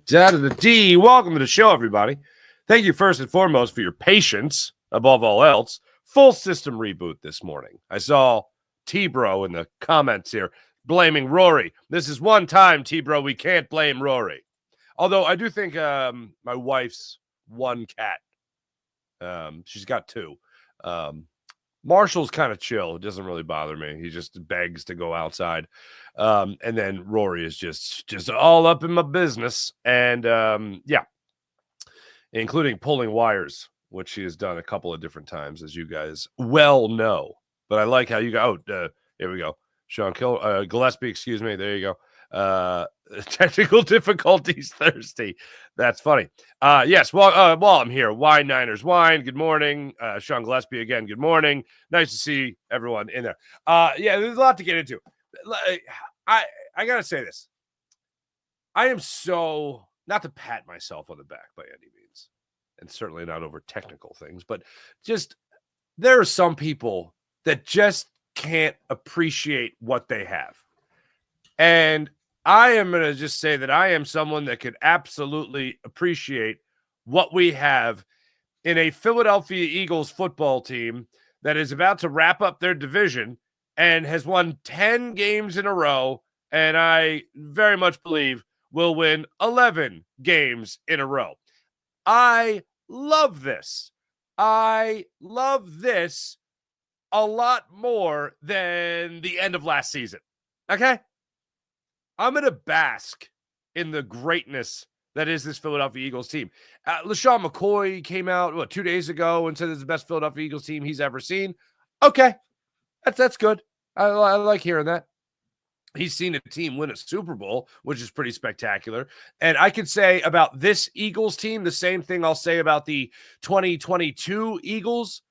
Da da D. Welcome to the show, everybody. Thank you first and foremost for your patience, above all else. Full system reboot this morning. I saw T-Bro in the comments here blaming Rory. This is one time, T-Bro, we can't blame Rory. Although I do think my wife's one cat, she's got two. Marshall's kind of chill. It doesn't really bother me. He just begs to go outside. And then Rory is just all up in my business. And yeah, including pulling wires, which she has done a couple of different times, as you guys well know. But I like how you go. Here we go. Sean Gillespie, excuse me. There you go. Technical difficulties Thursday. That's funny. Yes, while I'm here, Wine Niners Wine, good morning. Sean Gillespie again, good morning. Nice to see everyone in there. Yeah, there's a lot to get into. I got to say this. I am so, not to pat myself on the back by any means, and certainly not over technical things, but just there are some people that just can't appreciate what they have. And I am going to just say that I am someone that could absolutely appreciate what we have in a Philadelphia Eagles football team that is about to wrap up their division and has won 10 games in a row, and I very much believe will win 11 games in a row. I love this. I love this a lot more than the end of last season. Okay? I'm going to bask in the greatness that is this Philadelphia Eagles team. LaShawn McCoy came out, 2 days ago and said it's the best Philadelphia Eagles team he's ever seen. Okay, that's good. I like hearing that. He's seen a team win a Super Bowl, which is pretty spectacular. And I could say about this Eagles team the same thing I'll say about the 2022 Eagles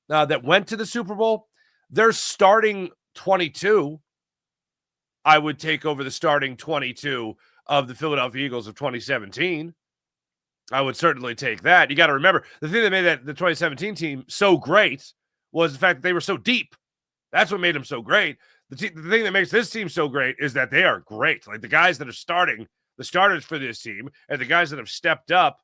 that went to the Super Bowl. They're starting 22. I would take over the starting 22 of the Philadelphia Eagles of 2017. I would certainly take that. You got to remember, the thing that made the 2017 team so great was the fact that they were so deep. That's what made them so great. The thing that makes this team so great is that they are great. Like the guys that are starting, the starters for this team, and the guys that have stepped up,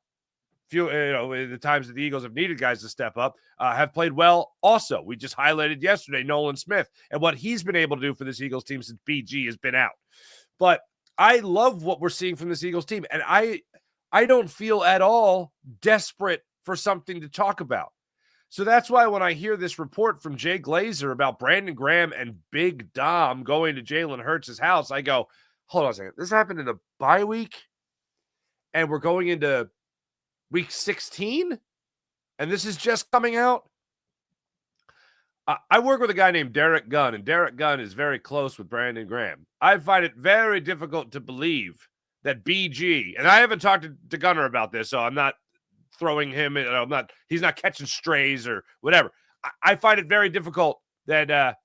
the times that the Eagles have needed guys to step up, have played well also. We just highlighted yesterday Nolan Smith and what he's been able to do for this Eagles team since BG has been out. But I love what we're seeing from this Eagles team, and I don't feel at all desperate for something to talk about. So that's why when I hear this report from Jay Glazer about Brandon Graham and Big Dom going to Jalen Hurts' house, I go, hold on a second. This happened in a bye week, and we're going into Week 16, and this is just coming out. I work with a guy named Derek Gunn, and Derek Gunn is very close with Brandon Graham. I find it very difficult to believe that BG, and I haven't talked to Gunner about this, so I'm not throwing him in. He's not catching strays or whatever. I find it very difficult that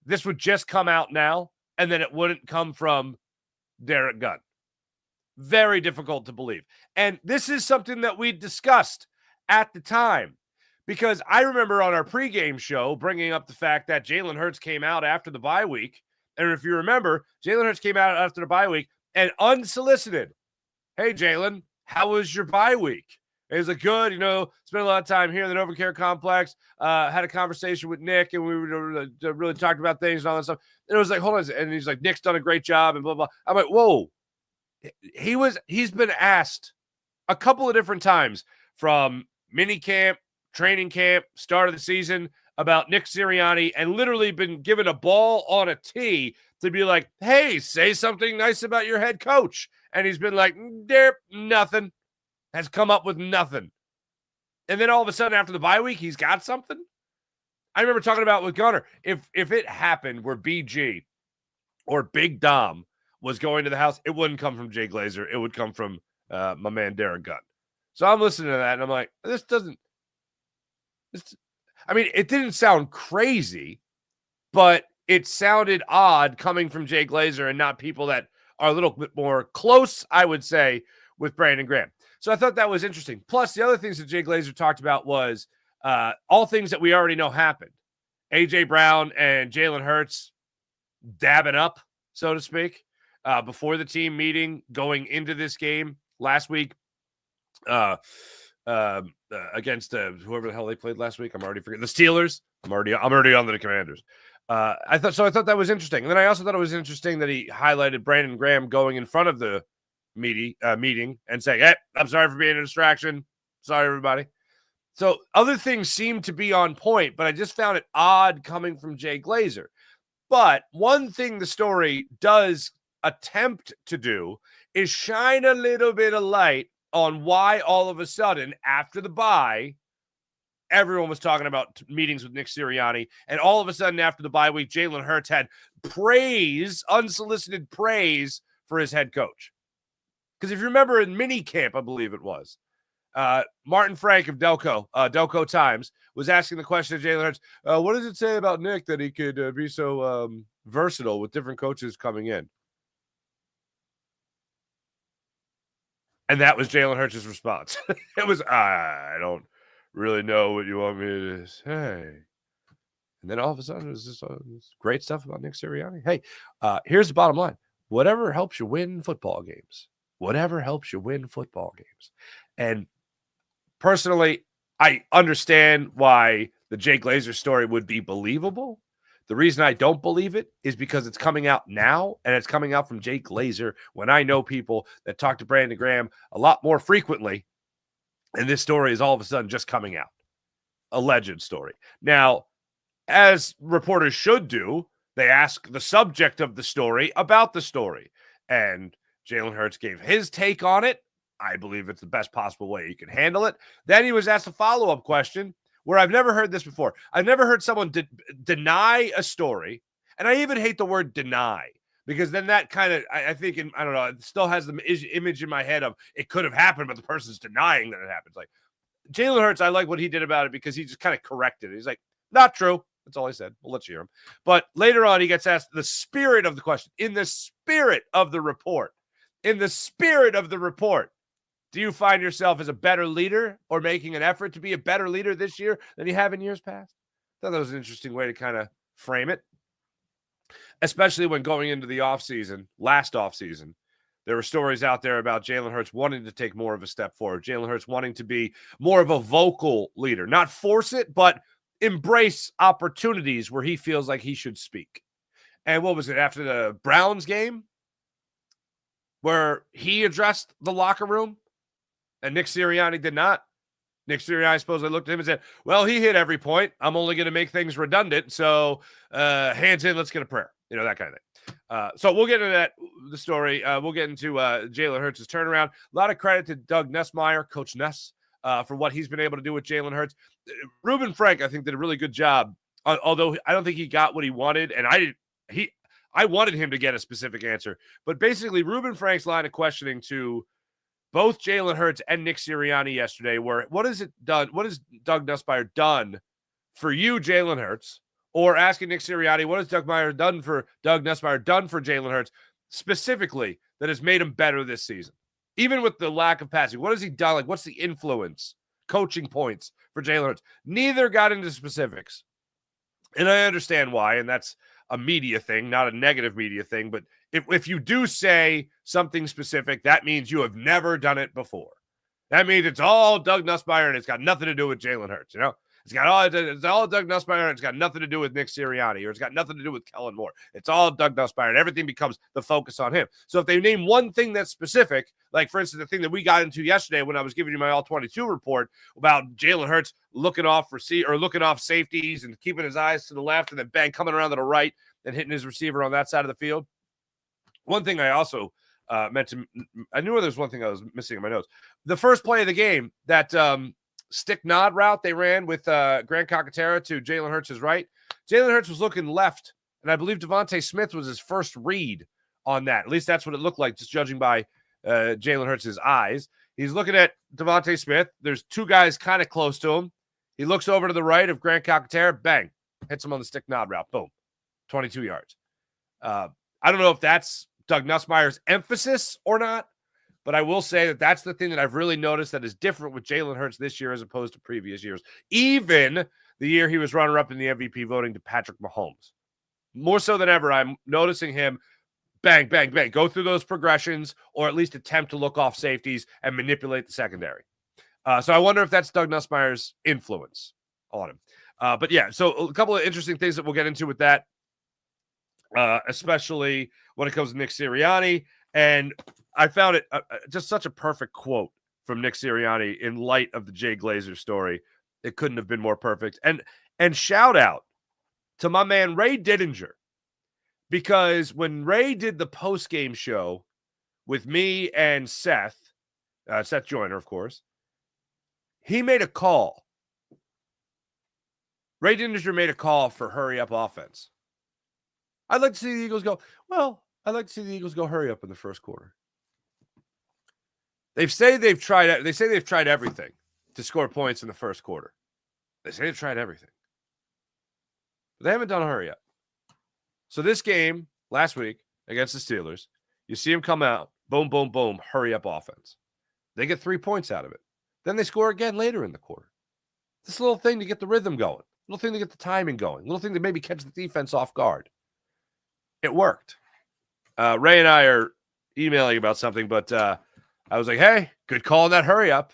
this would just come out now, and then it wouldn't come from Derek Gunn. Very difficult to believe. And this is something that we discussed at the time, because I remember on our pregame show bringing up the fact that Jalen Hurts came out after the bye week. And if you remember, Jalen Hurts came out after the bye week and unsolicited, hey, Jalen, how was your bye week? And he's like, good, spent a lot of time here in the Novacare complex, had a conversation with Nick, and we really talked about things and all that stuff. And it was like, hold on. And he's like, Nick's done a great job and blah, blah. I'm like, whoa. He's been asked a couple of different times from mini camp, training camp, start of the season about Nick Sirianni, and literally been given a ball on a tee to be like, hey, say something nice about your head coach. And he's been like, nothing. Has come up with nothing. And then all of a sudden after the bye week, he's got something. I remember talking about with Gunner, if it happened where BG or Big Dom was going to the house, it wouldn't come from Jay Glazer. It would come from my man Derek Gunn. So I'm listening to that, and I'm like, it didn't sound crazy, but it sounded odd coming from Jay Glazer and not people that are a little bit more close, I would say, with Brandon Graham. So I thought that was interesting. Plus, the other things that Jay Glazer talked about was all things that we already know happened. A.J. Brown and Jalen Hurts dabbing up, so to speak. Before the team meeting, going into this game, last week against whoever the hell they played last week. I'm already forgetting. The Steelers. I'm already on to the Commanders. I thought that was interesting. And then I also thought it was interesting that he highlighted Brandon Graham going in front of the meeting and saying, "Hey, I'm sorry for being a distraction. Sorry, everybody." So other things seem to be on point, but I just found it odd coming from Jay Glazer. But one thing the story does attempt to do is shine a little bit of light on why all of a sudden, after the bye, everyone was talking about meetings with Nick Sirianni, and all of a sudden after the bye week, Jalen Hurts had unsolicited praise for his head coach. Because if you remember in minicamp, I believe it was, Martin Frank of Delco Times, was asking the question of Jalen Hurts, what does it say about Nick that he could be so versatile with different coaches coming in? And that was Jalen Hurts' response. It was, I don't really know what you want me to say. And then all of a sudden, it was just this great stuff about Nick Sirianni. Hey, here's the bottom line. Whatever helps you win football games. Whatever helps you win football games. And personally, I understand why the Jay Glazer story would be believable. The reason I don't believe it is because it's coming out now, and it's coming out from Jay Glazer when I know people that talk to Brandon Graham a lot more frequently, and this story is all of a sudden just coming out. Alleged story. Now, as reporters should do, they ask the subject of the story about the story, and Jalen Hurts gave his take on it. I believe it's the best possible way he can handle it. Then he was asked a follow-up question where I've never heard this before. I've never heard someone deny a story, and I even hate the word deny because then that kind of, I think, I don't know, it still has the image in my head of it could have happened, but the person's denying that it happened. Like Jalen Hurts, I like what he did about it because he just kind of corrected it. He's like, not true. That's all I said. We'll let you hear him. But later on, he gets asked the spirit of the question, in the spirit of the report, do you find yourself as a better leader or making an effort to be a better leader this year than you have in years past? I thought that was an interesting way to kind of frame it, especially when going into the last offseason, there were stories out there about Jalen Hurts wanting to take more of a step forward, Jalen Hurts wanting to be more of a vocal leader, not force it, but embrace opportunities where he feels like he should speak. And what was it, after the Browns game where he addressed the locker room? And Nick Sirianni did not. Nick Sirianni supposedly looked at him and said, well, he hit every point. I'm only going to make things redundant. So hands in, let's get a prayer. You know, that kind of thing. So we'll get into the story. We'll get into Jalen Hurts' turnaround. A lot of credit to Doug Nussmeier, Coach Nuss, for what he's been able to do with Jalen Hurts. Reuben Frank, I think, did a really good job, although I don't think he got what he wanted. And I wanted him to get a specific answer. But basically, Reuben Frank's line of questioning to both Jalen Hurts and Nick Sirianni yesterday were, what has Doug Nussmeier done for you, Jalen Hurts? Or asking Nick Sirianni, what has Doug Nussmeier done for Jalen Hurts specifically that has made him better this season? Even with the lack of passing, what has he done? Like, what's the influence, coaching points for Jalen Hurts? Neither got into specifics. And I understand why, and that's a media thing, not a negative media thing, but if you do say something specific, that means you have never done it before. That means it's all Doug Nussmeier and it's got nothing to do with Jalen Hurts, you know? It's all Doug Nussmeier and it's got nothing to do with Nick Sirianni, or it's got nothing to do with Kellen Moore. It's all Doug Nussmeier and everything becomes the focus on him. So if they name one thing that's specific, like for instance, the thing that we got into yesterday when I was giving you my all-22 report about Jalen Hurts looking off safeties and keeping his eyes to the left and then bang coming around to the right and hitting his receiver on that side of the field. One thing I also I knew there was one thing I was missing in my notes. The first play of the game, that stick nod route they ran with Grant Calcaterra to Jalen Hurts' right. Jalen Hurts was looking left, and I believe Devontae Smith was his first read on that. At least that's what it looked like, just judging by Jalen Hurts' eyes. He's looking at Devontae Smith. There's two guys kind of close to him. He looks over to the right of Grant Calcaterra. Bang. Hits him on the stick nod route. Boom. 22 yards. I don't know if that's Doug Nussmeier's emphasis or not, but I will say that that's the thing that I've really noticed that is different with Jalen Hurts this year as opposed to previous years. Even the year he was runner-up in the MVP voting to Patrick Mahomes. More so than ever, I'm noticing him bang, bang, bang. Go through those progressions or at least attempt to look off safeties and manipulate the secondary. So I wonder if that's Doug Nussmeier's influence on him. But yeah, so a couple of interesting things that we'll get into with that, especially when it comes to Nick Sirianni. And I found it just such a perfect quote from Nick Sirianni in light of the Jay Glazer story. It couldn't have been more perfect. And shout out to my man Ray Didinger, because when Ray did the post-game show with me and Seth Joyner, of course, he made a call. Ray Didinger made a call for hurry up offense. I'd like to see the Eagles go, hurry up in the first quarter. They say they've tried everything to score points in the first quarter. They say they've tried everything. But they haven't done a hurry up. So this game last week against the Steelers, you see them come out, boom, boom, boom, hurry up offense. They get 3 points out of it. Then they score again later in the quarter. This little thing to get the rhythm going, little thing to get the timing going, little thing to maybe catch the defense off guard. It worked. Ray and I are emailing about something, but I was like, hey, good call on that hurry up.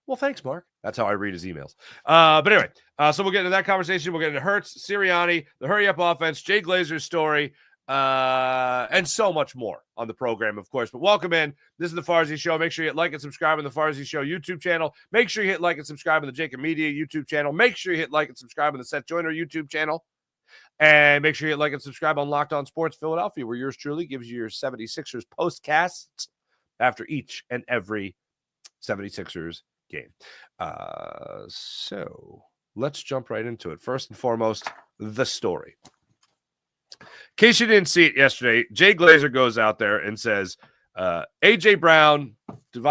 Well, thanks, Mark. That's how I read his emails. But anyway, so we'll get into that conversation. We'll get into Hurts, Sirianni, the hurry up offense, Jay Glazer's story, and so much more on the program, of course. But welcome in. This is the Farzy Show. Make sure you hit like and subscribe on the Farzy Show YouTube channel. Make sure you hit like and subscribe on the Jacob Media YouTube channel. Make sure you hit like and subscribe on the Seth Joyner YouTube channel. And make sure you hit like and subscribe on Locked On Sports Philadelphia, where yours truly gives you your 76ers postcasts after each and every 76ers game. So let's jump right into it. First and foremost, the story. In case you didn't see it yesterday, Jay Glazer goes out there and says AJ Brown and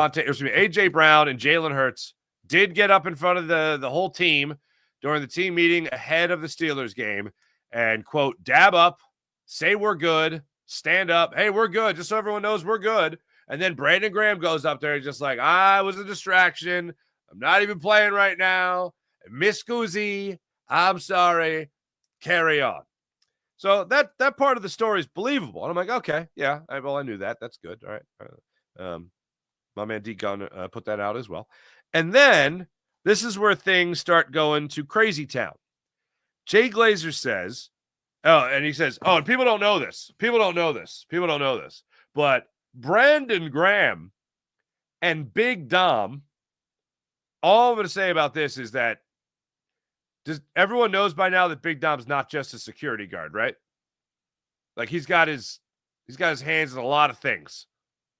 Jalen Hurts did get up in front of the whole team during the team meeting ahead of the Steelers game and, quote, dab up, say we're good, stand up, hey, we're good, just so everyone knows we're good. And then Brandon Graham goes up there and just like, I was a distraction. I'm not even playing right now. Miss Guzzi, I'm sorry. Carry on. So that part of the story is believable. And I'm like, okay, yeah, I knew that. That's good. All right. My man D Gunn put that out as well. And then this is where things start going to crazy town. Jay Glazer says, and people don't know this. But Brandon Graham and Big Dom, all I'm going to say about this is that everyone knows by now that Big Dom's not just a security guard, right? Like he's got his hands in a lot of things.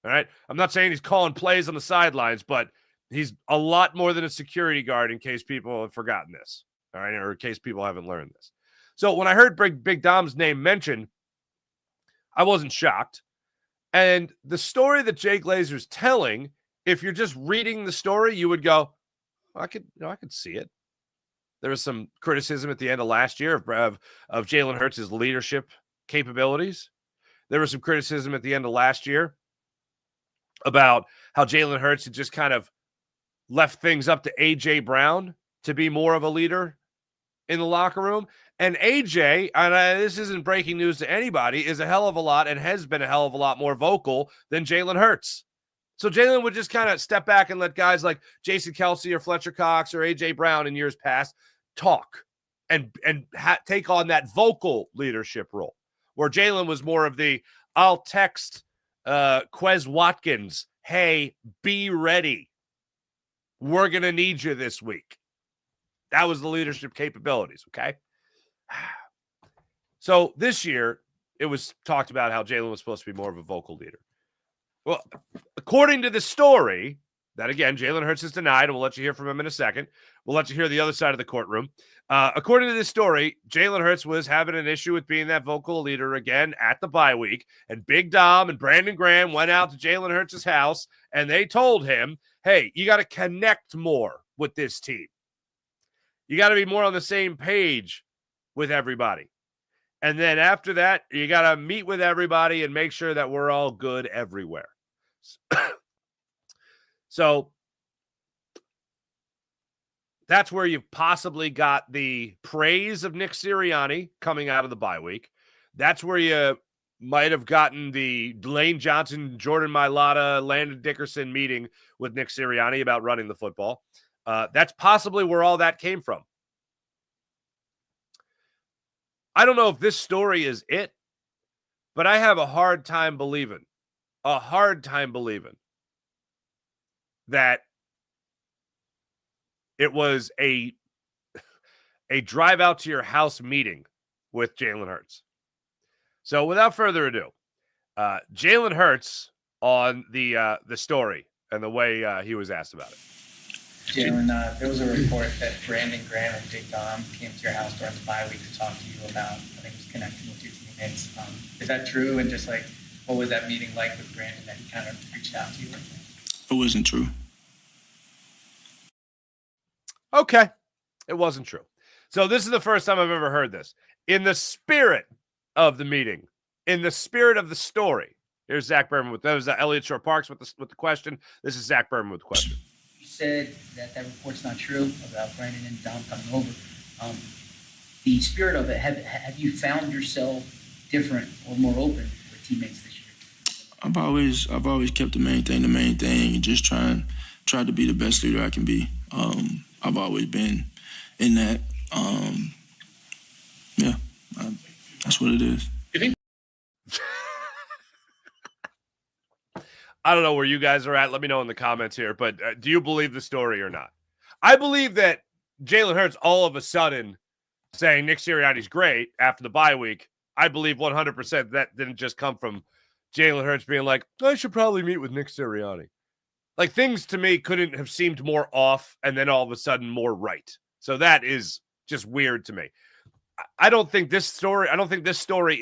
All right. I'm not saying he's calling plays on the sidelines, but he's a lot more than a security guard, in case people have forgotten this. All right. Or in case people haven't learned this. So when I heard Big Dom's name mentioned, I wasn't shocked. And the story that Jay Glazer's telling, if you're just reading the story, you would go, I could see it. There was some criticism at the end of last year of Jalen Hurts' leadership capabilities. There was some criticism at the end of last year about how Jalen Hurts had just kind of left things up to A.J. Brown to be more of a leader in the locker room. And A.J., and this isn't breaking news to anybody, is a hell of a lot and has been a hell of a lot more vocal than Jalen Hurts. So Jalen would just kind of step back and let guys like Jason Kelce or Fletcher Cox or A.J. Brown in years past talk and take on that vocal leadership role, where Jalen was more of the, I'll text Quez Watkins, hey, be ready. We're going to need you this week. That was the leadership capabilities, okay? So this year, it was talked about how Jalen was supposed to be more of a vocal leader. Well, according to the story, that again, Jalen Hurts has denied, and we'll let you hear from him in a second. We'll let you hear the other side of the courtroom. According to this story, Jalen Hurts was having an issue with being that vocal leader again at the bye week, and Big Dom and Brandon Graham went out to Jalen Hurts' house, and they told him, hey, you got to connect more with this team. You got to be more on the same page with everybody. And then after that, you got to meet with everybody and make sure that we're all good everywhere. So that's where you possibly got the praise of Nick Sirianni coming out of the bye week. That's where you might have gotten the Lane Johnson, Jordan Mailata, Landon Dickerson meeting with Nick Sirianni about running the football. That's possibly where all that came from. I don't know if this story is it, but I have a hard time believing that it was a drive out to your house meeting with Jalen Hurts. So without further ado, Jalen Hurts on the story and the way he was asked about it. Jalen, there was a report that Brandon Graham and Big Dom came to your house during the bye week to talk to you about, I think it was connecting with your teammates. Is that true? And just like, what was that meeting like with Brandon that he kind of reached out to you? It wasn't true. Okay. It wasn't true. So this is the first time I've ever heard this. In the spirit of the meeting, in the spirit of the story, here's Zach Berman with that was Elliott Shore Parks with the question. This is Zach Berman with the question. You said that report's not true about Brandon and Dom coming over. The spirit of it, have you found yourself different or more open with teammates this year? I've always kept the main thing, and just tried to be the best leader I can be. I've always been in that. That's what it is. I don't know where you guys are at. Let me know in the comments here. But do you believe the story or not? I believe that Jalen Hurts all of a sudden saying Nick Sirianni's great after the bye week. I believe 100% that didn't just come from Jalen Hurts being like, I should probably meet with Nick Sirianni. Like, things to me couldn't have seemed more off and then all of a sudden more right. So that is just weird to me. I don't think this story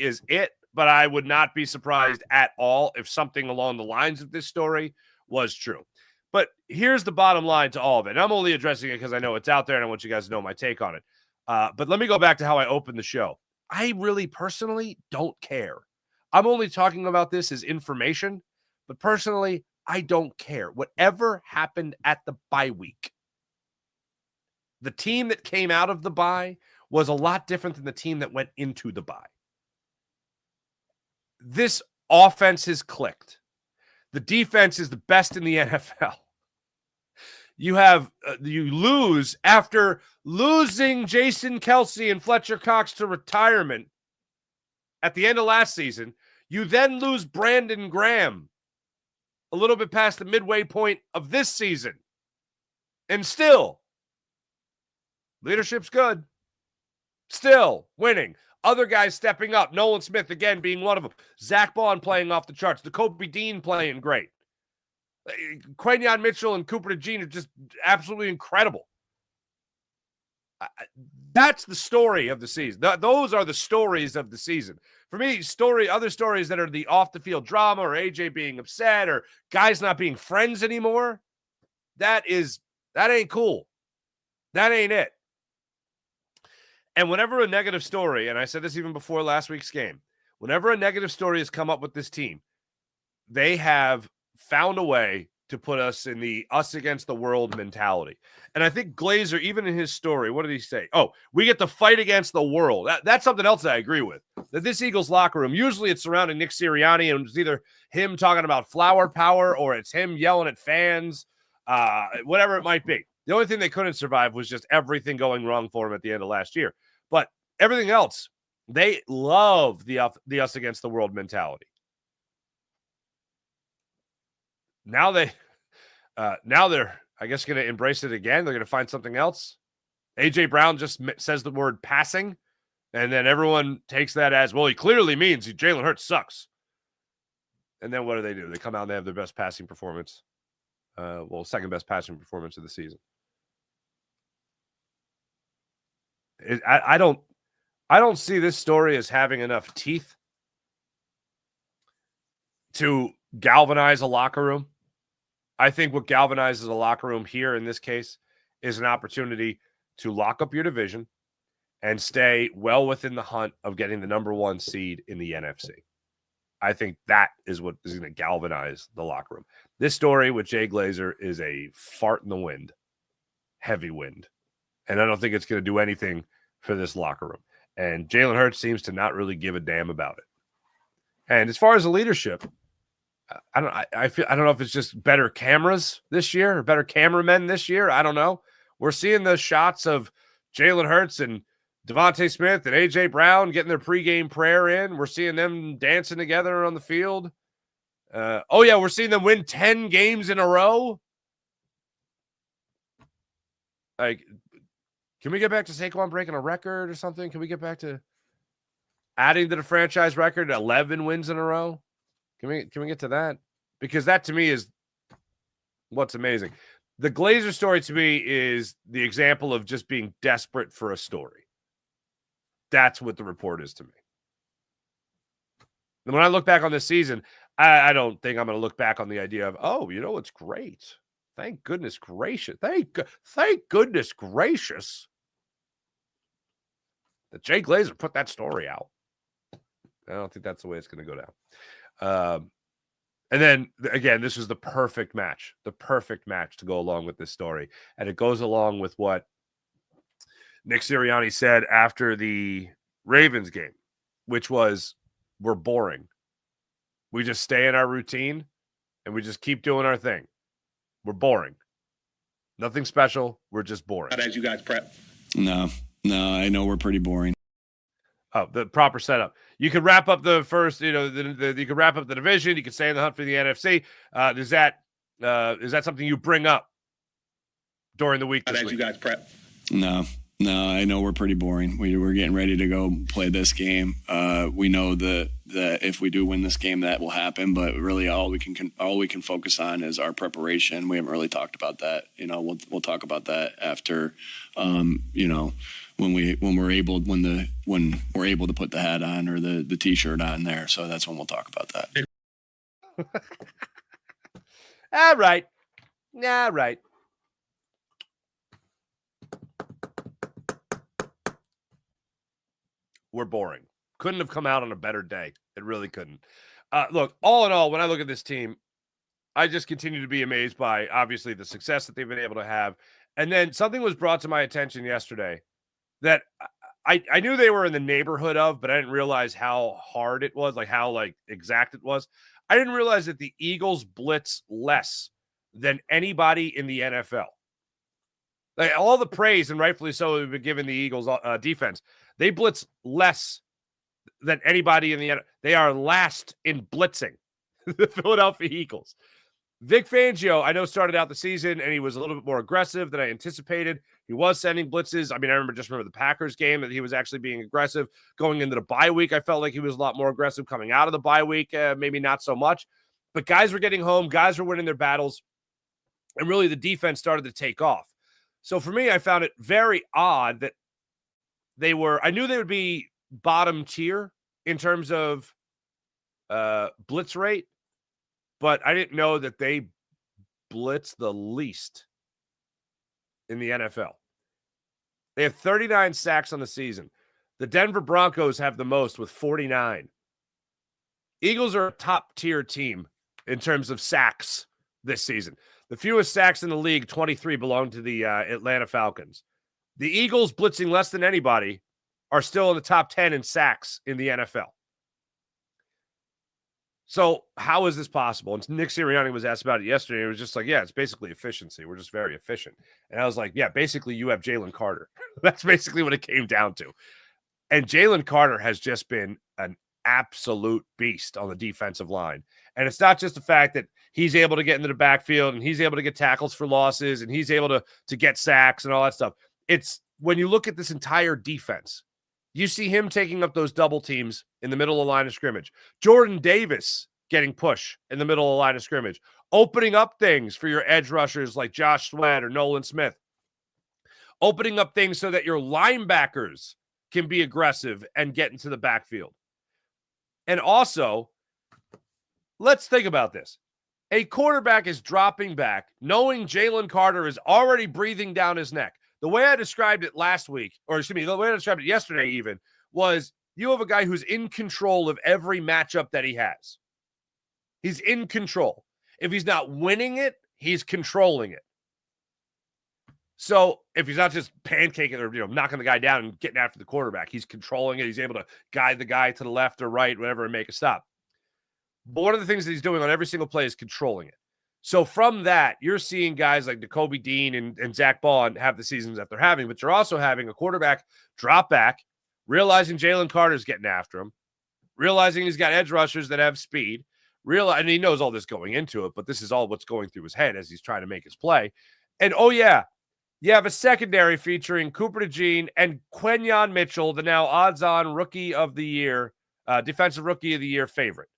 is it, but I would not be surprised at all if something along the lines of this story was true. But here's the bottom line to all of it. And I'm only addressing it because I know it's out there and I want you guys to know my take on it. But let me go back to how I opened the show. I really personally don't care. I'm only talking about this as information, but personally, I don't care. Whatever happened at the bye week, the team that came out of the bye was a lot different than the team that went into the bye. This offense has clicked. The defense is the best in the NFL. You lose after losing Jason Kelce and Fletcher Cox to retirement at the end of last season. You then lose Brandon Graham a little bit past the midway point of this season. And still, leadership's good. Still winning. Other guys stepping up. Nolan Smith, again, being one of them. Zach Bond playing off the charts. Jacoby Dean playing great. Quenyon Mitchell and Cooper DeJean are just absolutely incredible. That's the story of the season. Those are the stories of the season. For me, other stories that are the off-the-field drama or AJ being upset or guys not being friends anymore, that ain't cool. That ain't it. And whenever a negative story, and I said this even before last week's game, whenever a negative story has come up with this team, they have found a way to put us in the us against the world mentality. And I think Glazer, even in his story, what did he say? Oh, we get to fight against the world. That's something else that I agree with. That this Eagles locker room, usually it's surrounding Nick Sirianni, and it's either him talking about flower power or it's him yelling at fans, whatever it might be. The only thing they couldn't survive was just everything going wrong for him at the end of last year. But everything else, they love the us against the world mentality. Now they're, I guess, going to embrace it again. They're going to find something else. A.J. Brown just says the word passing, and then everyone takes that as, well, he clearly means Jalen Hurts sucks. And then what do? They come out and they have their best passing performance. Second best passing performance of the season. I don't see this story as having enough teeth to galvanize a locker room. I think what galvanizes a locker room here in this case is an opportunity to lock up your division and stay well within the hunt of getting the number one seed in the NFC. I think that is what is going to galvanize the locker room. This story with Jay Glazer is a fart in the wind, heavy wind. And I don't think it's going to do anything for this locker room. And Jalen Hurts seems to not really give a damn about it. And as far as the leadership, I don't know if it's just better cameras this year or better cameramen this year. I don't know. We're seeing the shots of Jalen Hurts and Devontae Smith and A.J. Brown getting their pregame prayer in. We're seeing them dancing together on the field. We're seeing them win 10 games in a row. Like, can we get back to Saquon breaking a record or something? Can we get back to adding to the franchise record 11 wins in a row? Can we get to that? Because that to me is what's amazing. The Glazer story to me is the example of just being desperate for a story. That's what the report is to me. And when I look back on this season, I don't think I'm going to look back on the idea of, it's great. Thank goodness gracious. Thank goodness gracious that Jay Glazer put that story out. I don't think that's the way it's going to go down. And then, again, this is the perfect match to go along with this story. And it goes along with what Nick Sirianni said after the Ravens game, which was, we're boring. We just stay in our routine, and we just keep doing our thing. We're boring. Nothing special. We're just boring. As you guys prep? No, I know we're pretty boring. Oh, the proper setup. You could wrap up the first, you could wrap up the division. You could stay in the hunt for the NFC. Is that something you bring up during the week? As you guys prep? No, I know we're pretty boring. We're getting ready to go play this game. We know that if we do win this game, that will happen. But really, all we can focus on is our preparation. We haven't really talked about that. We'll talk about that after. When we're able to put the hat on or the t-shirt on there. So that's when we'll talk about that. All right. We're boring. Couldn't have come out on a better day. It really couldn't. Look, all in all, when I look at this team, I just continue to be amazed by, obviously, the success that they've been able to have. And then something was brought to my attention yesterday that I knew they were in the neighborhood of, but I didn't realize how hard it was, like how exact it was. I didn't realize that the Eagles blitz less than anybody in the NFL. Like, all the praise, and rightfully so, we've been giving the Eagles defense. They blitz less than anybody in the NFL. They are last in blitzing, the Philadelphia Eagles. Vic Fangio, I know, started out the season, and he was a little bit more aggressive than I anticipated. He was sending blitzes. I mean, I remember the Packers game that he was actually being aggressive. Going into the bye week, I felt like he was a lot more aggressive. Coming out of the bye week, maybe not so much. But guys were getting home. Guys were winning their battles. And really, the defense started to take off. So for me, I found it very odd that I knew they would be bottom tier in terms of blitz rate. But I didn't know that they blitz the least in the NFL. They have 39 sacks on the season. The Denver Broncos have the most with 49. Eagles are a top-tier team in terms of sacks this season. The fewest sacks in the league, 23, belong to the Atlanta Falcons. The Eagles, blitzing less than anybody, are still in the top 10 in sacks in the NFL. So how is this possible? And Nick Sirianni was asked about it yesterday. It was just like, yeah, it's basically efficiency. We're just very efficient. And I was like, yeah, basically you have Jalen Carter. That's basically what it came down to. And Jalen Carter has just been an absolute beast on the defensive line. And it's not just the fact that he's able to get into the backfield and he's able to get tackles for losses and he's able to get sacks and all that stuff. It's when you look at this entire defense, you see him taking up those double teams in the middle of the line of scrimmage. Jordan Davis getting push in the middle of the line of scrimmage, opening up things for your edge rushers like Josh Sweat or Nolan Smith, opening up things so that your linebackers can be aggressive and get into the backfield. And also, let's think about this. A quarterback is dropping back, knowing Jalen Carter is already breathing down his neck. The way I described it last week, or excuse me, the way I described it yesterday even, was you have a guy who's in control of every matchup that he has. He's in control. If he's not winning it, he's controlling it. So if he's not just pancaking or knocking the guy down and getting after the quarterback, he's controlling it. He's able to guide the guy to the left or right, whatever, and make a stop. But one of the things that he's doing on every single play is controlling it. So from that, you're seeing guys like Nakobe Dean and Zach Bond have the seasons that they're having, but you're also having a quarterback drop back, realizing Jalen Carter's getting after him, realizing he's got edge rushers that have speed, and he knows all this going into it, but this is all what's going through his head as he's trying to make his play. And, oh, yeah, you have a secondary featuring Cooper DeJean and Quenyon Mitchell, the now odds-on Rookie of the Year, Defensive Rookie of the Year favorite.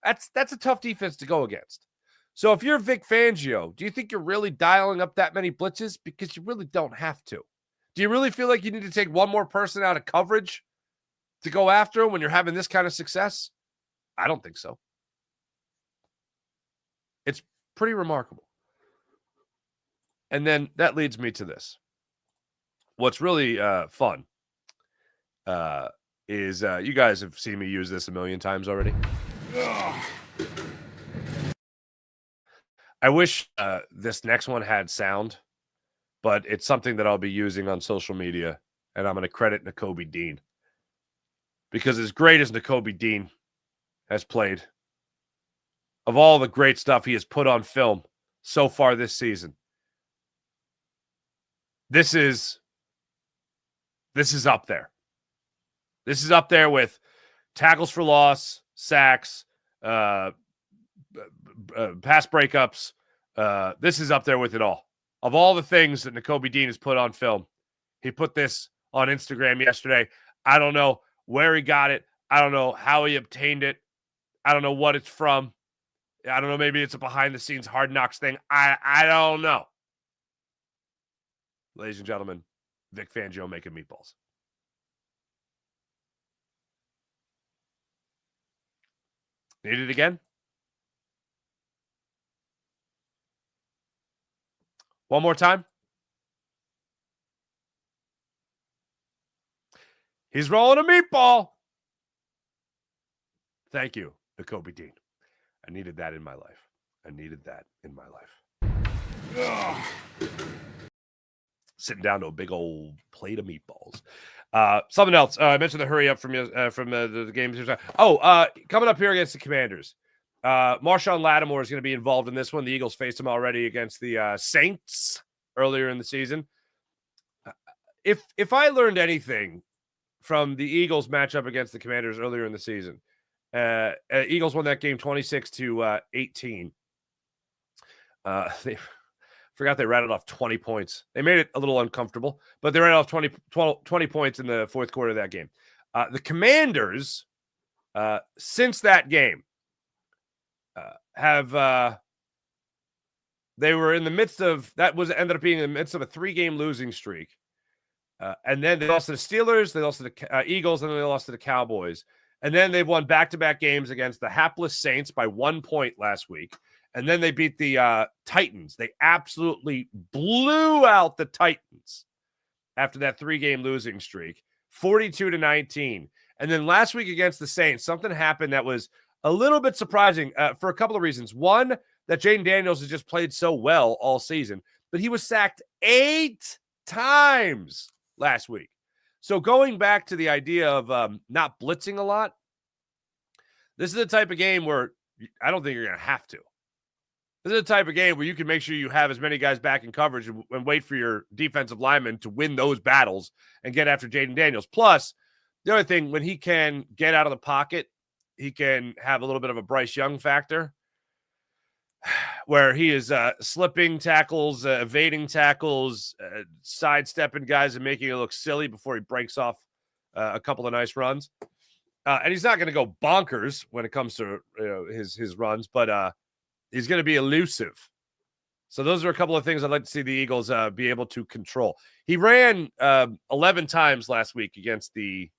That's a tough defense to go against. So if you're Vic Fangio, do you think you're really dialing up that many blitzes? Because you really don't have to. Do you really feel like you need to take one more person out of coverage to go after him when you're having this kind of success? I don't think so. It's pretty remarkable. And then that leads me to this. What's really fun is you guys have seen me use this a million times already. Ugh. I wish this next one had sound, but it's something that I'll be using on social media, and I'm going to credit Nakobe Dean. Because as great as Nakobe Dean has played, of all the great stuff he has put on film so far this season, this is up there. This is up there with tackles for loss, sacks, pass breakups. This is up there with it all. Of all the things that Nakobe Dean has put on film, he put this on Instagram yesterday. I don't know where he got it. I don't know how he obtained it. I don't know what it's from. I don't know. Maybe it's a behind-the-scenes Hard Knocks thing. I don't know. Ladies and gentlemen, Vic Fangio making meatballs. Need it again? One more time. He's rolling a meatball. Thank you, Nakobe Dean. I needed that in my life. Ugh. Sitting down to a big old plate of meatballs. Something else. I mentioned the hurry up from the game. Coming up here against the Commanders. Marshawn Lattimore is going to be involved in this one. The Eagles faced him already against the Saints earlier in the season. If I learned anything from the Eagles matchup against the Commanders earlier in the season, Eagles won that game 26-18. They forgot they rattled off 20 points. They made it a little uncomfortable, but they ran off 20 points in the fourth quarter of that game. The Commanders, since that game, they were in the midst of ended up being in the midst of a 3-game losing streak. And then they lost to the Steelers, they lost to the Eagles, and then they lost to the Cowboys. And then they've won back-to-back games against the hapless Saints by 1 point last week. And then they beat the Titans. They absolutely blew out the Titans after that 3-game losing streak, 42-19. And then last week against the Saints, something happened that was a little bit surprising for a couple of reasons. One, that Jaden Daniels has just played so well all season, but he was sacked 8 times last week. So going back to the idea of not blitzing a lot, this is the type of game where I don't think you're going to have to. This is the type of game where you can make sure you have as many guys back in coverage and wait for your defensive linemen to win those battles and get after Jaden Daniels. Plus, the other thing, when he can get out of the pocket, he can have a little bit of a Bryce Young factor where he is slipping tackles, evading tackles, sidestepping guys and making it look silly before he breaks off a couple of nice runs. And he's not going to go bonkers when it comes to his runs, but he's going to be elusive. So those are a couple of things I'd like to see the Eagles be able to control. He ran 11 times last week against the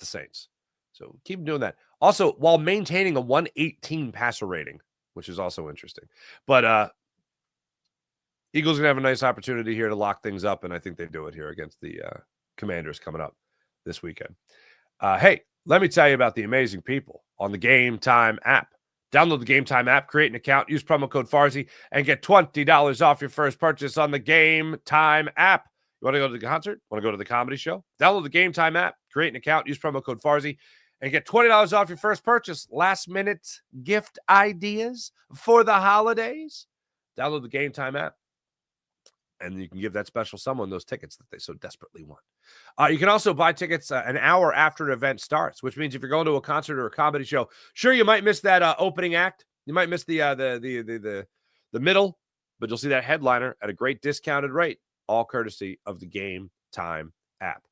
Saints. So keep doing that. Also, while maintaining a 118 passer rating, which is also interesting. But Eagles are going to have a nice opportunity here to lock things up, and I think they do it here against the Commanders coming up this weekend. Hey, let me tell you about the amazing people on the Game Time app. Download the Game Time app, create an account, use promo code Farzi, and get $20 off your first purchase on the Game Time app. You want to go to the concert? Want to go to the comedy show? Download the Game Time app, Create an account, use promo code Farzy, and get $20 off your first purchase. Last-minute gift ideas for the holidays? Download the Game Time app, and you can give that special someone those tickets that they so desperately want. You can also buy tickets an hour after an event starts, which means if you're going to a concert or a comedy show, sure, you might miss that opening act. You might miss the middle, but you'll see that headliner at a great discounted rate, all courtesy of the Game Time app.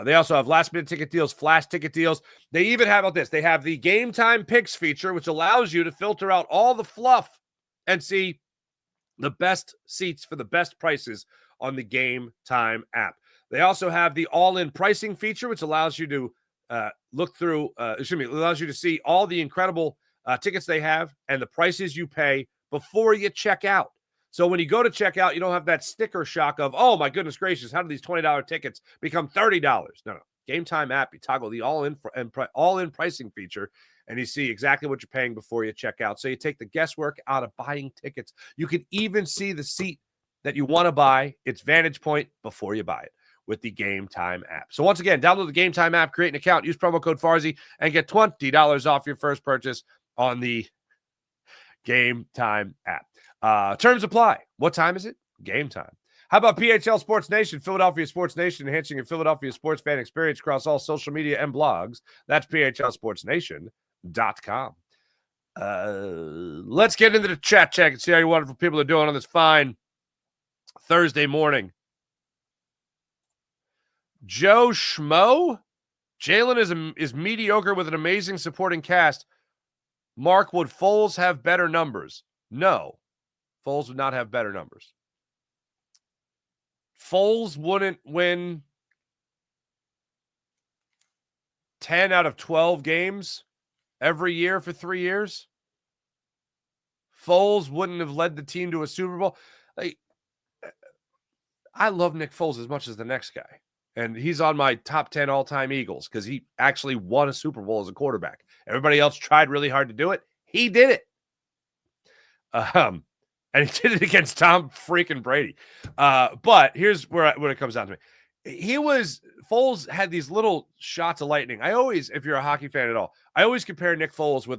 They also have last-minute ticket deals, flash ticket deals. They even have this. They have the Game Time Picks feature, which allows you to filter out all the fluff and see the best seats for the best prices on the Game Time app. They also have the all-in pricing feature, which allows you to allows you to see all the incredible tickets they have and the prices you pay before you check out. So when you go to check out, you don't have that sticker shock of, oh my goodness gracious, how do these $20 tickets become $30? No. Game Time app, you toggle the all-in pricing feature, and you see exactly what you're paying before you check out. So you take the guesswork out of buying tickets. You can even see the seat that you want to buy, its vantage point, before you buy it with the Game Time app. So once again, download the Game Time app, create an account, use promo code Farzy, and get $20 off your first purchase on the Game Time app. Terms apply. What time is it? Game time. How about PHL Sports Nation, Philadelphia Sports Nation, enhancing your Philadelphia sports fan experience across all social media and blogs? That's phlsportsnation.com. Let's get into the chat check and see how your wonderful people are doing on this fine Thursday morning. Joe Schmo, Jalen is mediocre with an amazing supporting cast. Mark, would Foles have better numbers? No, Foles would not have better numbers. Foles wouldn't win 10 out of 12 games every year for 3 years. Foles wouldn't have led the team to a Super Bowl. I love Nick Foles as much as the next guy. And he's on my top 10 all-time Eagles because he actually won a Super Bowl as a quarterback. Everybody else tried really hard to do it. He did it. And he did it against Tom freaking Brady. But here's where it comes down to me. Foles had these little shots of lightning. I always, if you're a hockey fan at all, I always compare Nick Foles with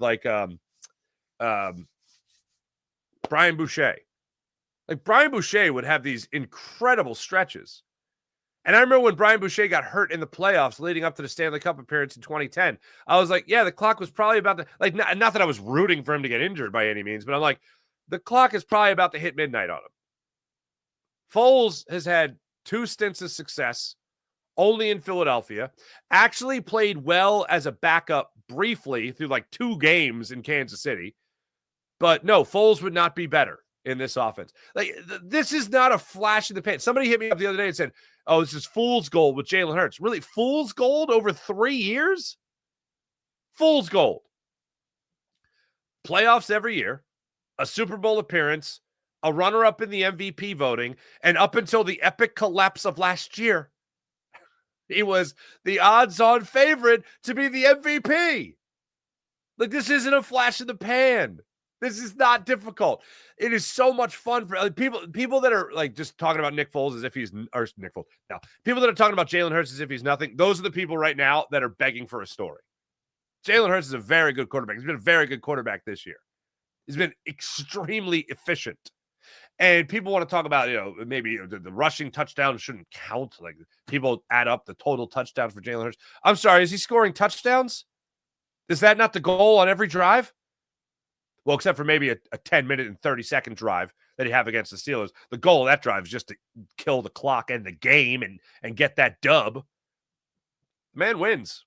Brian Boucher. Like Brian Boucher would have these incredible stretches. And I remember when Brian Boucher got hurt in the playoffs leading up to the Stanley Cup appearance in 2010, I was like, yeah, the clock was probably about to, not that I was rooting for him to get injured by any means, but I'm like, the clock is probably about to hit midnight on him. Foles has had 2 stints of success, only in Philadelphia, actually played well as a backup briefly through 2 games in Kansas City. But no, Foles would not be better in this offense. This is not a flash in the pan. Somebody hit me up the other day and said, oh, this is fool's gold with Jalen Hurts. Really? Fool's gold over 3 years? Fool's gold. Playoffs every year, a Super Bowl appearance, a runner-up in the MVP voting, and up until the epic collapse of last year, he was the odds-on favorite to be the MVP. This isn't a flash in the pan. This is not difficult. It is so much fun for people that are just talking about Nick Foles as if he's or Nick Foles. Now, people that are talking about Jalen Hurts as if he's nothing. Those are the people right now that are begging for a story. Jalen Hurts is a very good quarterback. He's been a very good quarterback this year. He's been extremely efficient. And people want to talk about, maybe the rushing touchdown shouldn't count. People add up the total touchdowns for Jalen Hurts. I'm sorry, is he scoring touchdowns? Is that not the goal on every drive? Well, except for maybe a 10-minute and 30-second drive that he have against the Steelers. The goal of that drive is just to kill the clock and the game and get that dub. The man wins.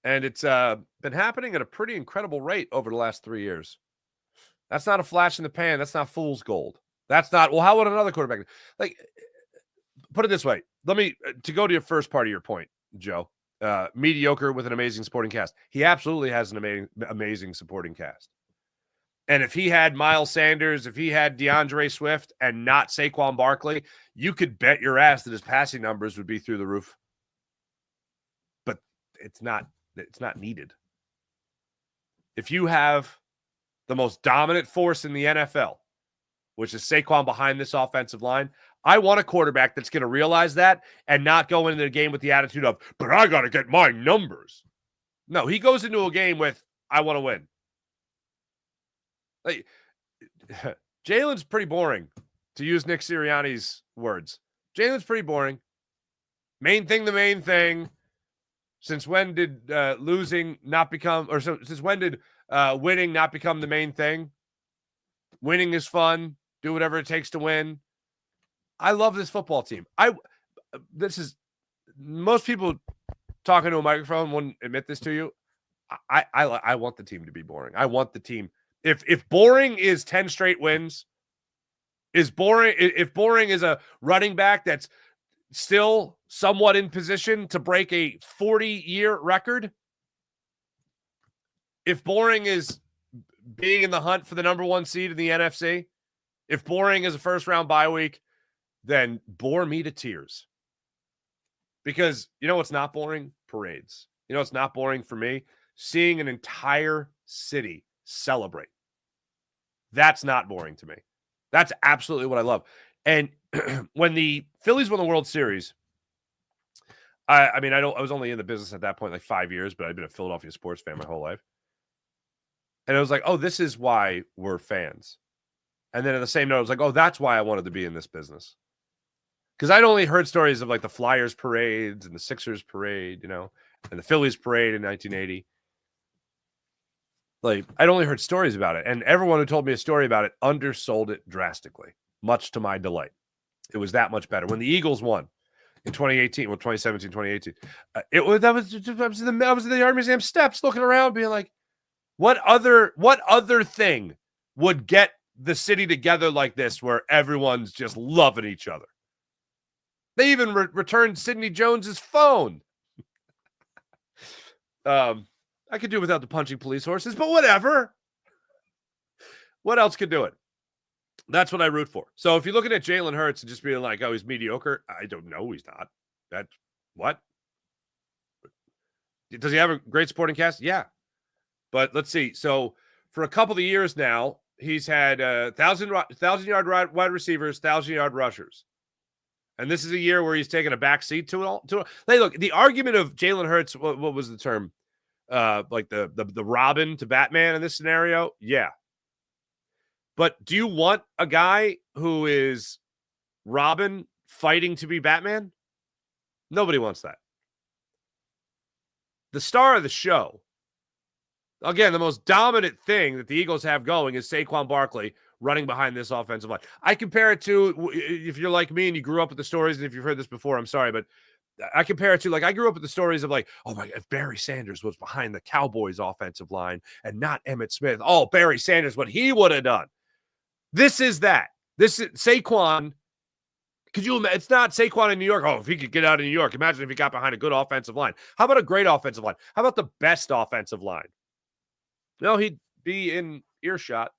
And it's been happening at a pretty incredible rate over the last 3 years. That's not a flash in the pan. That's not fool's gold. That's not, well, how would another quarterback? Put it this way. To go to your first part of your point, Joe. Mediocre with an amazing supporting cast. He absolutely has an amazing supporting cast. And if he had Miles Sanders, if he had DeAndre Swift and not Saquon Barkley, you could bet your ass that his passing numbers would be through the roof. But it's not needed. If you have the most dominant force in the NFL, which is Saquon behind this offensive line, I want a quarterback that's going to realize that and not go into the game with the attitude of, but I got to get my numbers. No, he goes into a game with, I want to win. Like, Jalen's pretty boring, to use Nick Sirianni's words. Jalen's pretty boring. Main thing, the main thing. Since when did losing not become, or since when did winning not become the main thing? Winning is fun. Do whatever it takes to win. I love this football team. Most people talking to a microphone wouldn't admit this to you. I want the team to be boring. I want the team. If boring is 10 straight wins, if boring is a running back that's still somewhat in position to break a 40-year record, if boring is being in the hunt for the number 1 seed in the NFC, if boring is a first-round bye week, then bore me to tears. Because you know what's not boring? Parades. You know what's not boring for me? Seeing an entire city celebrate. That's not boring to me. That's absolutely what I love. And when the Phillies won the World Series, I was only in the business at that point like 5 years, but I've been a Philadelphia sports fan my whole life. And I was like, oh, this is why we're fans. And then at the same note, I was like, oh, that's why I wanted to be in this business. Because I'd only heard stories of like the Flyers parades and the Sixers parade, and the Phillies parade in 1980. Like, I'd only heard stories about it. And everyone who told me a story about it undersold it drastically, much to my delight. It was that much better. When the Eagles won in 2018, 2017, 2018, I was in the Art Museum steps looking around being like, what other thing would get the city together like this where everyone's just loving each other? They even returned Sidney Jones's phone. I could do without the punching police horses, but whatever. What else could do it? That's what I root for. So if you're looking at Jalen Hurts and just being like, oh, he's mediocre, I don't know. He's not. That's what? Does he have a great supporting cast? Yeah. But let's see. So for a couple of years now, he's had 1,000-yard wide receivers, 1,000-yard rushers. And this is a year where he's taken a back seat to it all. Hey, look, the argument of Jalen Hurts, what was the term? Like the Robin to Batman in this scenario? Yeah. But do you want a guy who is Robin fighting to be Batman? Nobody wants that. The star of the show, again, the most dominant thing that the Eagles have going is Saquon Barkley running behind this offensive line. I compare it to, if you're like me and you grew up with the stories, and if you've heard this before, I'm sorry, but I compare it to, like, I grew up with the stories of like, oh my, if Barry Sanders was behind the Cowboys offensive line and not Emmitt Smith, oh, Barry Sanders, what he would have done. This is that. This is Saquon. Could you imagine? It's not Saquon in New York. Oh, if he could get out of New York, imagine if he got behind a good offensive line. How about a great offensive line? How about the best offensive line? No, he'd be in earshot,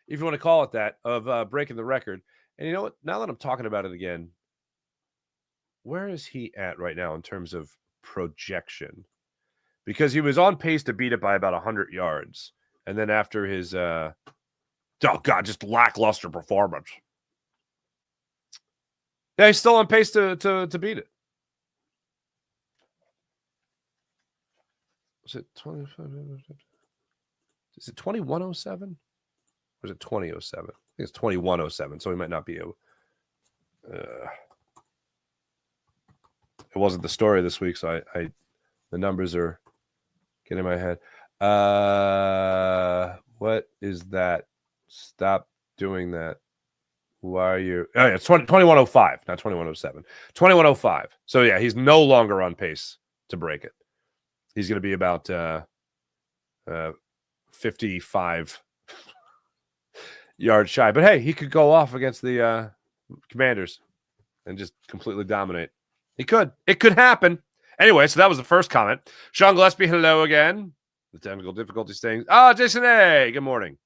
if you want to call it that, of breaking the record. And you know what? Now that I'm talking about it again, where is he at right now in terms of projection? Because he was on pace to beat it by about 100 yards. And then after his, just lackluster performance. Yeah, he's still on pace to beat it. Was it 25? Is it 2107? Or is it 2007? I think it's 2107, so he might not be it wasn't the story this week, so I the numbers are getting in my head. What is that? Stop doing that. Why are you? Oh, yeah, it's 2105, not 2107. 2105. So, yeah, he's no longer on pace to break it. He's going to be about 55 yards shy. But, hey, he could go off against the Commanders and just completely dominate. He could. It could happen. Anyway, so that was the first comment. Sean Gillespie, hello again. The technical difficulties things. Jason A., good morning.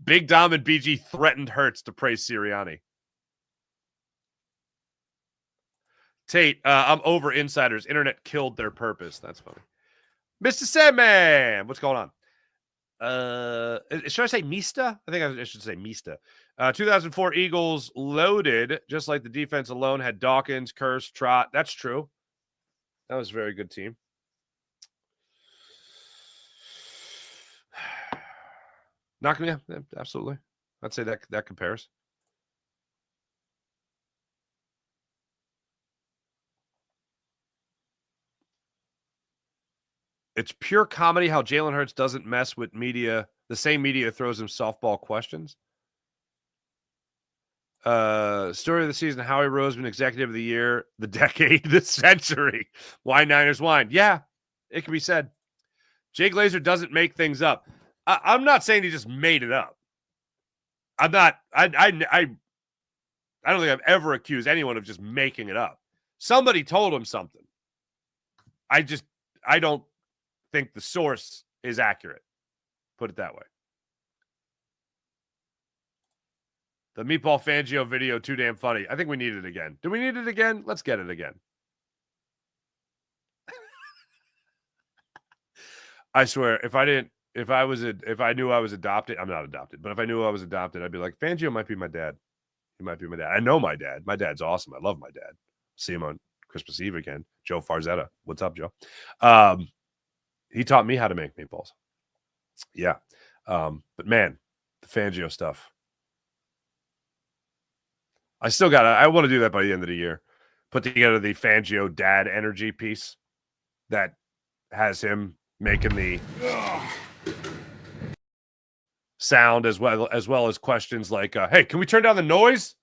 Big Dom and BG threatened Hurts to praise Sirianni. Tate, I'm over insiders. Internet killed their purpose. That's funny. Mr. Sandman, what's going on? Should I say Mista? I think I should say Mista. 2004 Eagles loaded, just like the defense alone had Dawkins, Curse, Trot. That's true. That was a very good team. Not gonna, yeah, absolutely. I'd say that compares. It's pure comedy how Jalen Hurts doesn't mess with media. The same media throws him softball questions. Story of the season, Howie Roseman, executive of the year, the decade, the century. Why Niners wine? Yeah, it can be said. Jay Glazer doesn't make things up. I'm not saying he just made it up. I'm not. I don't think I've ever accused anyone of just making it up. Somebody told him something. I don't think the source is accurate. Put it that way. The Meatball Fangio video, too damn funny. I think we need it again. Do we need it again? Let's get it again. I swear, if I knew I was adopted, I'm not adopted, but if I knew I was adopted, I'd be like, Fangio might be my dad. He might be my dad. I know my dad. My dad's awesome. I love my dad. See him on Christmas Eve again. Joe Farzetta. What's up, Joe? He taught me how to make meatballs. Yeah. But man, the Fangio stuff. I want to do that by the end of the year. Put together the Fangio dad energy piece that has him making the sound as well as questions like, hey, can we turn down the noise?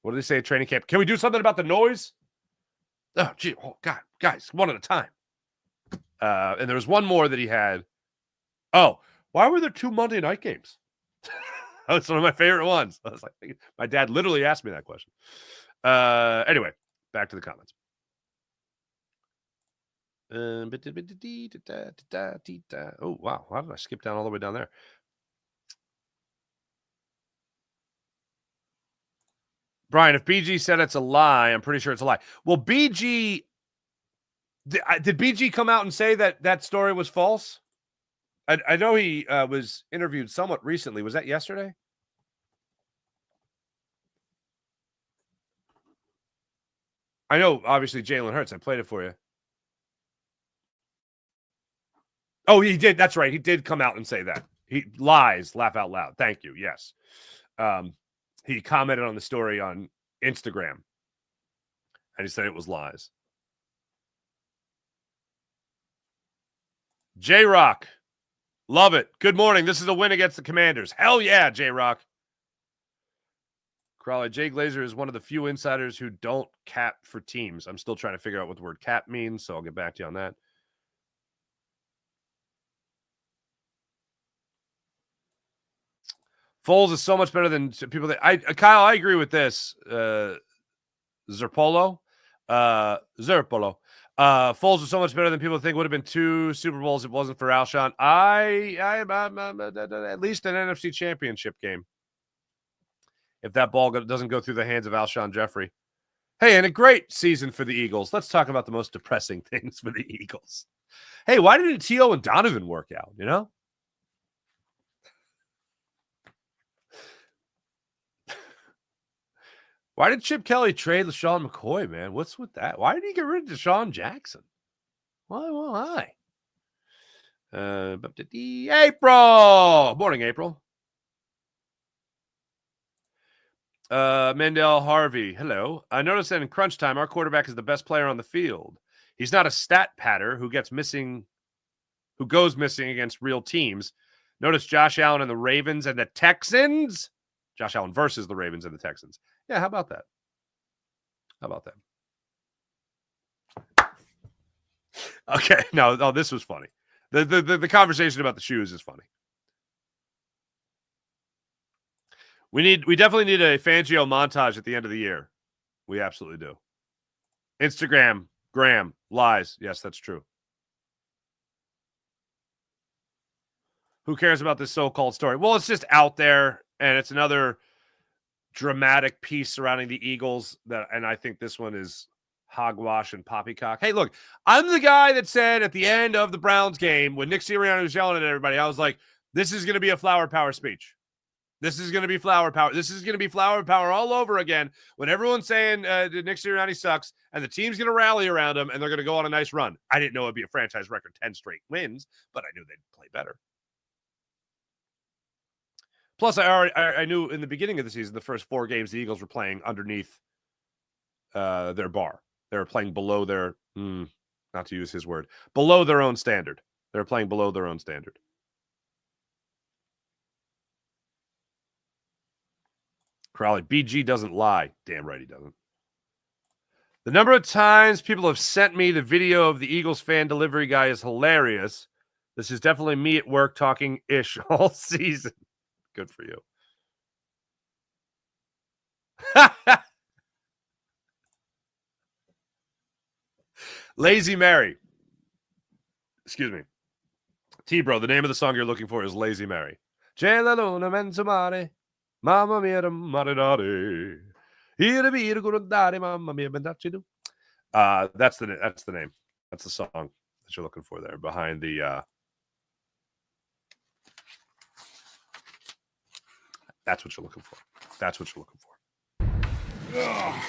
What do they say at training camp? Can we do something about the noise? Oh, gee, oh, God, guys, one at a time. And there was one more that he had. Oh, why were there 2 Monday night games? That's one of my favorite ones. I was like, my dad literally asked me that question. Anyway, back to the comments. Oh, wow. How did I skip down all the way down there? Brian, if BG said it's a lie, I'm pretty sure it's a lie. Well, BG, did BG come out and say that story was false? I know he was interviewed somewhat recently. Was that yesterday? I know, obviously, Jalen Hurts. I played it for you. Oh, he did. That's right. He did come out and say that. He lies, laugh out loud. Thank you. Yes. He commented on the story on Instagram, and he said it was lies. J-Rock. Love it. Good morning. This is a win against the Commanders. Hell yeah, J-Rock. Crawley, Jay Glazer is one of the few insiders who don't cap for teams. I'm still trying to figure out what the word cap means, so I'll get back to you on that. Foles is so much better than people that Kyle, I agree with this. Zerpolo. Foles is so much better than people think. Would have been 2 Super Bowls if it wasn't for Alshon. At least an NFC Championship game. If that ball doesn't go through the hands of Alshon Jeffrey. Hey, and a great season for the Eagles. Let's talk about the most depressing things for the Eagles. Hey, why didn't T.O. and Donovan work out, you know? Why did Chip Kelly trade LaShawn McCoy, man? What's with that? Why did he get rid of Deshaun Jackson? Why? April! Morning, April. Mandel Harvey, hello. I noticed that in crunch time, our quarterback is the best player on the field. He's not a stat patter who goes missing against real teams. Notice Josh Allen and the Ravens and the Texans. Josh Allen versus the Ravens and the Texans. Yeah, how about that? Okay, no, this was funny. The conversation about the shoes is funny. We definitely need a Fangio montage at the end of the year. We absolutely do. Instagram, Graham, lies. Yes, that's true. Who cares about this so-called story? Well, it's just out there, and it's another dramatic piece surrounding the Eagles and I think this one is hogwash and poppycock. Hey, look, I'm the guy that said at the end of the Browns game when Nick Sirianni was yelling at everybody, I was like, this is going to be a flower power speech. This is going to be flower power. This is going to be flower power all over again when everyone's saying Nick Sirianni sucks and the team's going to rally around him and they're going to go on a nice run. I didn't know it'd be a franchise record 10 straight wins, but I knew they'd play better. Plus, I knew in the beginning of the season, the first 4 games, the Eagles were playing underneath their bar. They were playing below their, not to use his word, below their own standard. They were playing below their own standard. Crowley, BG doesn't lie. Damn right he doesn't. The number of times people have sent me the video of the Eagles fan delivery guy is hilarious. This is definitely me at work talking ish all season. Good for you. Lazy Mary. Excuse me. T-Bro, the name of the song you're looking for is Lazy Mary. C'è la luna mezzo mare. Mamma mia, marinare. Here be to go daddy, mamma mia, bendaci do. That's the name. That's the song that you're looking for there behind the that's what you're looking for. That's what you're looking for. Ugh.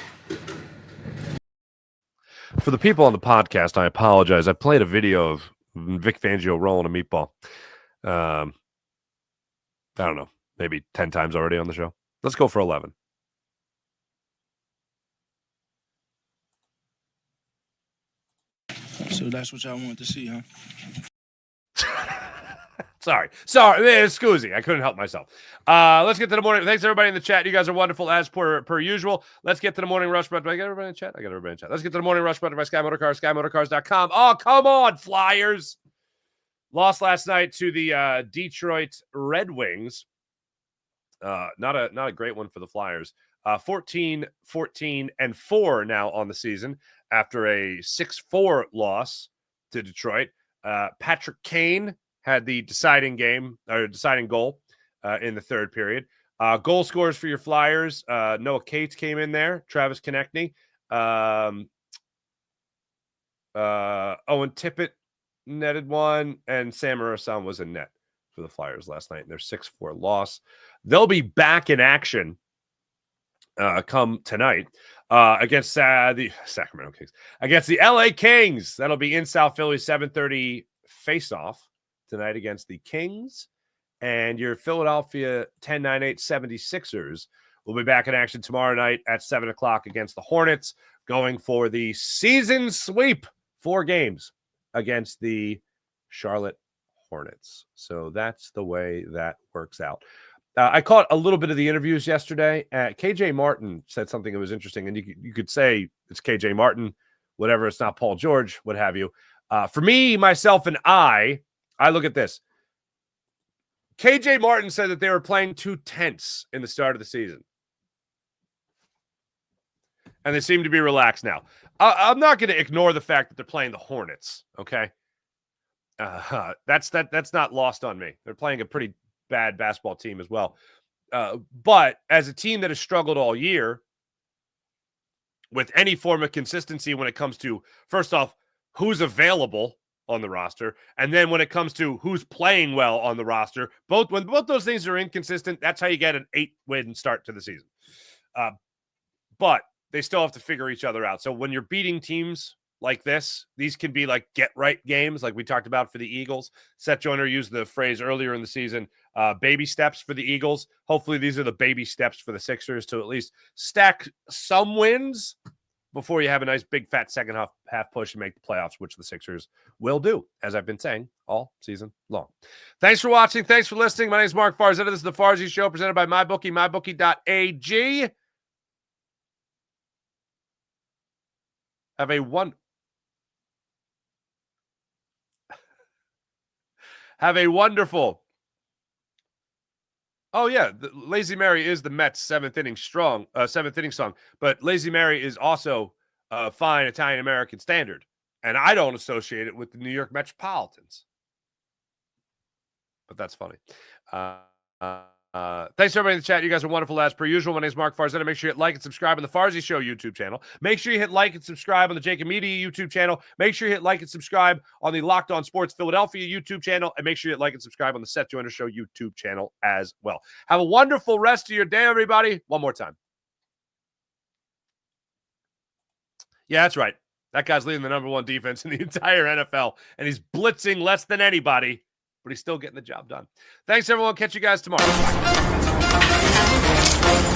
For the people on the podcast, I apologize. I played a video of Vic Fangio rolling a meatball. I don't know. Maybe 10 times already on the show. Let's go for 11. So that's what y'all wanted to see, huh? Sorry, excuse me. I couldn't help myself. Let's get to the morning. Thanks everybody in the chat. You guys are wonderful as per usual. Let's get to the morning rush. Do I get everybody in the chat? I got everybody in the chat. Let's get to the morning rush brought by Sky Motorcars, SkyMotorcars.com. Oh, come on, Flyers. Lost last night to the Detroit Red Wings. Not a great one for the Flyers. 14-14-4 now on the season after a 6-4 loss to Detroit. Patrick Kane had the deciding goal in the third period. Goal scorers for your Flyers. Noah Cates came in there. Travis Konechny. Owen Tippett netted one, and Sam Murassan was a net for the Flyers last night in their 6-4 loss. They'll be back in action come tonight against the Sacramento Kings. Against the LA Kings. That'll be in South Philly, 7:30 face-off tonight against the Kings. And your Philadelphia 10-9-8 76ers will be back in action tomorrow night at 7 o'clock against the Hornets, going for the season sweep. 4 games against the Charlotte Hornets. So that's the way that works out. I caught a little bit of the interviews yesterday. KJ Martin said something that was interesting, and you could say it's KJ Martin, whatever. It's not Paul George, what have you. For me, myself, and I look at this. KJ Martin said that they were playing too tense in the start of the season. And they seem to be relaxed now. I'm not going to ignore the fact that they're playing the Hornets, okay? That's not lost on me. They're playing a pretty bad basketball team as well. But as a team that has struggled all year with any form of consistency when it comes to, first off, who's available on the roster, and then when it comes to who's playing well on the roster, when both those things are inconsistent, that's how you get an 8-win start to the season. But they still have to figure each other out. So when you're beating teams like this, these can be like get-right games like we talked about for the Eagles. Seth Joyner used the phrase earlier in the season, baby steps for the Eagles. Hopefully these are the baby steps for the Sixers to at least stack some wins before you have a nice big fat second half push and make the playoffs, which the Sixers will do, as I've been saying all season long. Thanks for watching. Thanks for listening. My name is Mark Farzetta. This is the Farzy Show presented by MyBookie, mybookie.ag. Have a wonderful. Oh yeah, Lazy Mary is the Mets' seventh inning song, but Lazy Mary is also a fine Italian American standard, and I don't associate it with the New York Metropolitans. But that's funny. Thanks everybody in the chat. You guys are wonderful as per usual. My name is Mark Farzetta. Make sure you hit like and subscribe on the Farzy Show YouTube channel. Make sure you hit like and subscribe on the Jacob Media YouTube channel. Make sure you hit like and subscribe on the Locked On Sports Philadelphia YouTube channel. And make sure you hit like and subscribe on the Seth Joyner Show YouTube channel as well. Have a wonderful rest of your day, everybody. One more time. Yeah, that's right. That guy's leading the number one defense in the entire NFL, and he's blitzing less than anybody, but he's still getting the job done. Thanks, everyone. Catch you guys tomorrow. Bye.